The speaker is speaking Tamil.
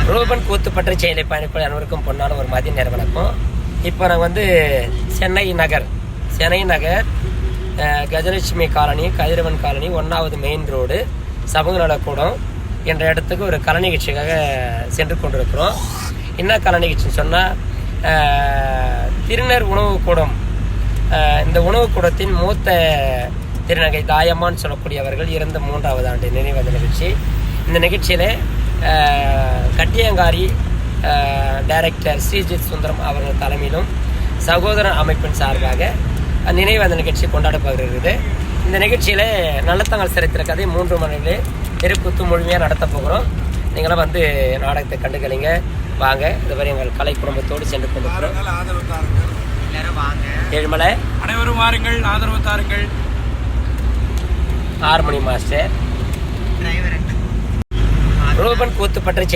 ரூபன் கூத்துப்பற்று செயலை பயணிப்பது அனைவருக்கும் பொன்னான ஒரு மதிய நேர வணக்கம். இப்போ நாங்கள் சென்னை நகர் கஜலட்சுமி காலனி, கதிரவன் காலனி, 1வது மெயின் ரோடு, சமூக நலக்கூடம் என்ற இடத்துக்கு ஒரு கலை நிகழ்ச்சிக்காக சென்று கொண்டிருக்கிறோம். என்ன கலை நிகழ்ச்சின்னு சொன்னால், திருநர் உணவு கூடம். இந்த உணவு கூடத்தின் மூத்த திருநங்கை தாயம்மான்னு சொல்லக்கூடியவர்கள் இறந்த 3வது ஆண்டு நினைவு நிகழ்ச்சி. இந்த நிகழ்ச்சியில் கட்டியங்காரி டைரக்டர் ஸ்ரீஜித் சுந்தரம் அவர்கள் தலைமையிலும் சகோதரன் அமைப்பின் சார்பாக நினைவு நிகழ்ச்சி கொண்டாடப்படுகிறது. இந்த நிகழ்ச்சியில் நல்லத்தங்கள் சரித்திர கதை 3 மணிகளே தெருக்கூத்து முழுமையாக நடத்த போகிறோம். நீங்களும் வந்து நாடகத்தை கண்டுகளிங்க. வாங்க, இதுவரை எங்கள் கலை குடும்பத்தோடு சென்று கொண்டிருக்கிறோம். ஏழுமலை அனைவரும் வாருங்கள், ஆதரவு தாருங்கள். Harmony master Ruban கூத்துப்பற்று